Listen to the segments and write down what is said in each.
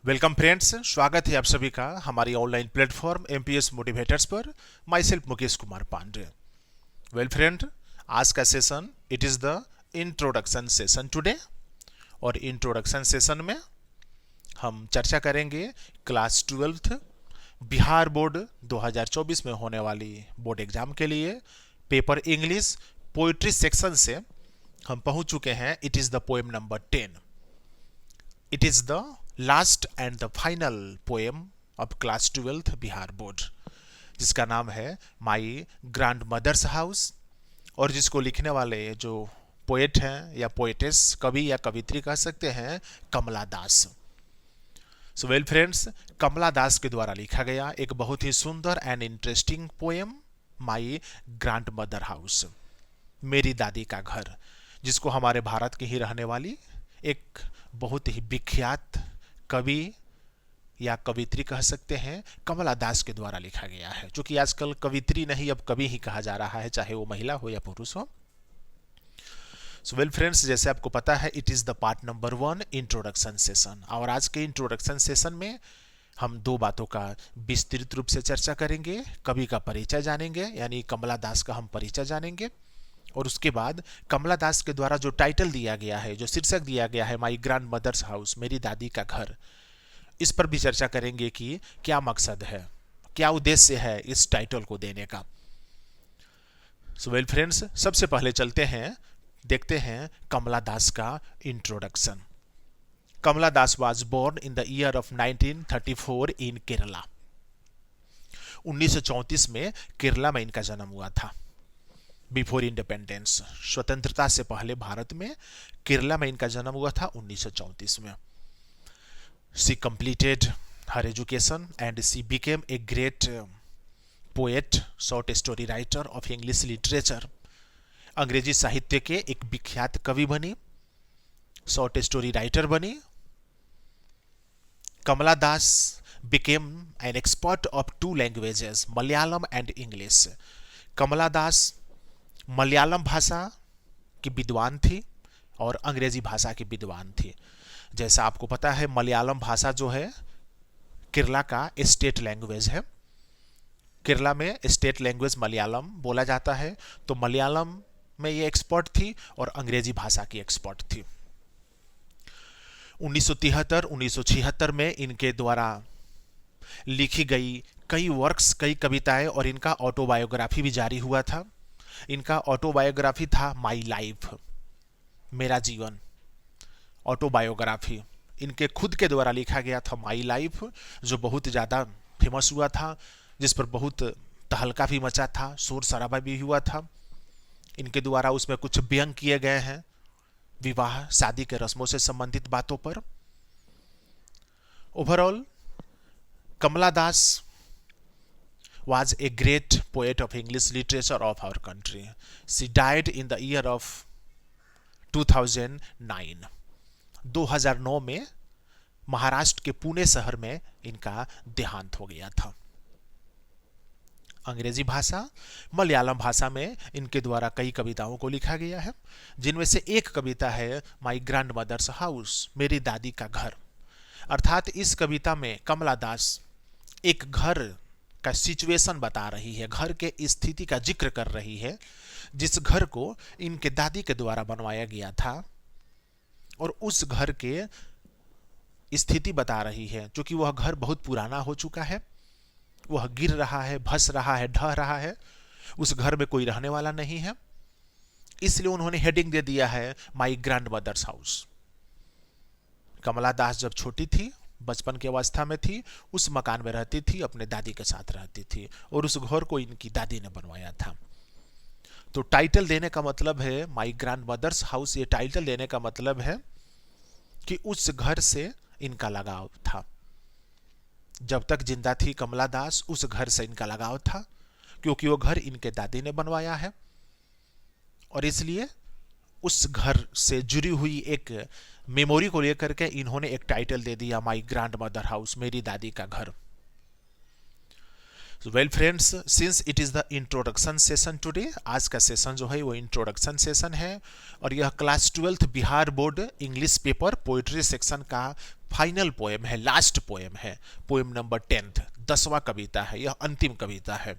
Welcome friends, स्वागत है आप सभी का हमारी ऑनलाइन प्लेटफॉर्म एमपीएस मोटिवेटर्स पर। Myself Mukesh Kumar Pandey. Well friend, आज का session it is the introduction session today. और इंट्रोडक्शन सेशन में हम चर्चा करेंगे क्लास 12th बिहार बोर्ड 2024 में होने वाली बोर्ड एग्जाम के लिए पेपर इंग्लिश पोइट्री सेक्शन से हम पहुंच चुके हैं। It is the poem number 10। It is the last and the final poem of class 12th Bihar board, जिसका नाम है माई ग्रैंड मदर्स हाउस, और जिसको लिखने वाले जो पोएट हैं या पोएटेस, कवि या कवित्री कह सकते हैं, कमला दास। सो वेल फ्रेंड्स, कमला दास के द्वारा लिखा गया एक बहुत ही सुंदर and interesting poem my grand mother house, मेरी दादी का घर, जिसको हमारे भारत की ही रहने वाली एक बहुत ही विख्यात कवि या कवित्री कह सकते हैं, कमला दास के द्वारा लिखा गया है। जो कि आजकल कवित्री नहीं, अब कवि ही कहा जा रहा है, चाहे वो महिला हो या पुरुष हो। सो वेल फ्रेंड्स, जैसे आपको पता है, it is the part number 1 introduction session. और आज के इंट्रोडक्शन सेशन में हम दो बातों का विस्तृत रूप से चर्चा करेंगे। कवि का परिचय जानेंगे, यानी कमला दास का हम परिचय जानेंगे, और उसके बाद कमला दास के द्वारा जो टाइटल दिया गया है, जो शीर्षक दिया गया है, माई ग्रैंड मदर्स हाउस, मेरी दादी का घर, इस पर भी चर्चा करेंगे कि क्या मकसद है, क्या उद्देश्य है इस टाइटल को देने का। सो वेल फ्रेंड्स, सबसे पहले चलते हैं, देखते हैं कमला दास का introduction. Kamala Das was born in the year of 1934 in Kerala. 1934 में केरला में इनका जन्म हुआ था। बिफोर इंडिपेंडेंस, स्वतंत्रता से पहले भारत में केरला में इनका जन्म हुआ था 1934 में। She completed her education and she became a great poet, short story writer of English literature. अंग्रेजी साहित्य के एक विख्यात कवि बनी, शॉर्ट स्टोरी राइटर बनी। Kamala Das became an expert of 2 languages, Malayalam and English. Kamala Das Malayalam भाषा की विद्वान थी और अंग्रेजी भाषा की विद्वान थी। जैसा आपको पता है, मलयालम भाषा जो है केरला का स्टेट लैंग्वेज है। केरला में स्टेट लैंग्वेज मलयालम बोला जाता है, तो मलयालम में ये एक्सपर्ट थी और अंग्रेजी भाषा की एक्सपर्ट थी। 1973-1976 में इनके द्वारा लिखी गई कई वर्क्स, कई कविताएं और इनका ऑटोबायोग्राफी भी जारी हुआ था। इनका ऑटोबायोग्राफी था माई लाइफ, मेरा जीवन। ऑटोबायोग्राफी इनके खुद के द्वारा लिखा गया था, माई लाइफ, जो बहुत ज़्यादा फेमस हुआ था, जिस पर बहुत तहलका भी मचा था, शोर शराबा भी हुआ था। इनके द्वारा उसमें कुछ व्यंग किए गए हैं विवाह शादी के रस्मों से संबंधित बातों पर। Overall Kamala Das was a great poet of English literature of our country. She died in the year of 2009. 2009 में महाराष्ट्र के पुणे शहर में इनका देहांत हो गया था। अंग्रेजी भाषा, मलयालम भाषा में इनके द्वारा कई कविताओं को लिखा गया है, जिनमें से एक कविता है माई ग्रैंड मदर्स हाउस, मेरी दादी का घर। अर्थात इस कविता में कमला दास एक घर का सिचुएशन बता रही है, घर के स्थिति का जिक्र कर रही है, जिस घर को इनके दादी के द्वारा बनवाया गया था, और उस घर के स्थिति बता रही है, जो कि वह घर बहुत पुराना हो चुका है, वह गिर रहा है, धस रहा है, ढह रहा है, उस घर में कोई रहने वाला नहीं है। इसलिए उन्होंने हेडिंग दे दिया है माई ग्रैंड मदर्स हाउस। कमला दास जब छोटी थी, बचपन की अवस्था में थी, उस मकान में रहती थी, अपने दादी के साथ रहती थी, और उस घर को इनकी दादी ने बनवाया था। तो टाइटल देने का मतलब है माई ग्रैंड मदर्स हाउस। ये टाइटल देने का मतलब है कि उस घर से इनका लगाव था। जब तक जिंदा थी कमला दास, उस घर से इनका लगाव था, क्योंकि वो घर इनके दादी ने बनवाया है, और इसलिए उस घर से जुड़ी हुई एक मेमोरी को लेकर के इन्होंने एक टाइटल दे दिया, माई ग्रैंड मदर हाउस, मेरी दादी का घर। Well friends, since it is the introduction session today, आज का सेशन जो है वो इंट्रोडक्शन सेशन है, और यह class 12th Bihar board English paper poetry section का फाइनल पोएम है, लास्ट पोएम है, पोएम नंबर 10, 10वां कविता है, यह अंतिम कविता है।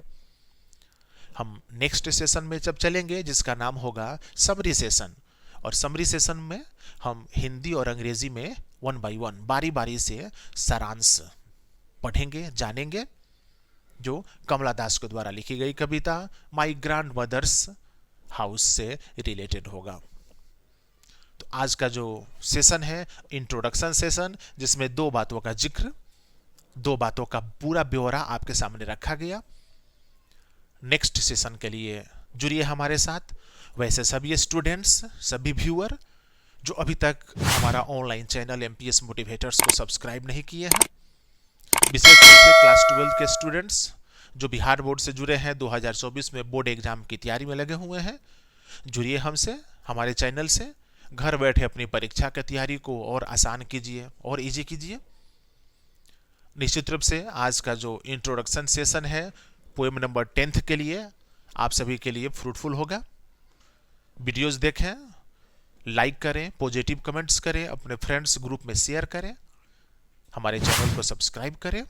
हम नेक्स्ट सेशन में जब चलेंगे जिसका नाम होगा समरी सेशन, और समरी सेशन में हम हिंदी और अंग्रेजी में 1 बाय 1 बारी बारी से सारांश पढ़ेंगे, जानेंगे, जो कमला दास के द्वारा लिखी गई कविता माई ग्रैंड मदर्स हाउस से रिलेटेड होगा। तो आज का जो सेशन है इंट्रोडक्शन सेशन, जिसमें 2 बातों का जिक्र, 2 बातों का पूरा ब्यौरा आपके सामने रखा गया। नेक्स्ट सेशन के लिए जुड़िए हमारे साथ। वैसे सभी स्टूडेंट्स, सभी व्यूअर जो अभी तक हमारा ऑनलाइन चैनल एमपीएस मोटिवेटर्स को सब्सक्राइब नहीं किए हैं, विशेष रूप से क्लास 12 के स्टूडेंट्स जो बिहार बोर्ड से जुड़े हैं, 2024 में बोर्ड एग्जाम की तैयारी में लगे हुए हैं, जुड़िए हमसे, हमारे चैनल से। घर बैठे अपनी परीक्षा की तैयारी को और आसान कीजिए और इजी कीजिए। निश्चित रूप से आज का जो इंट्रोडक्शन सेशन है पोएम नंबर 10 के लिए आप सभी के लिए फ्रूटफुल होगा। वीडियोस देखें, लाइक करें, पॉजिटिव कमेंट्स करें, अपने फ्रेंड्स ग्रुप में शेयर करें, हमारे चैनल को सब्सक्राइब करें।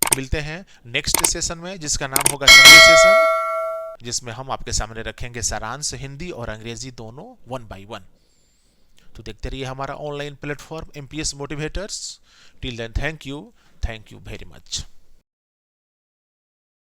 मिलते हैं नेक्स्ट सेशन में जिसका नाम होगा समरी सेशन, जिसमें हम आपके सामने रखेंगे सारांश हिंदी और अंग्रेजी दोनों 1 बाय 1। तो देखते रहिए हमारा online platform MPS motivators. Till then thank you very much.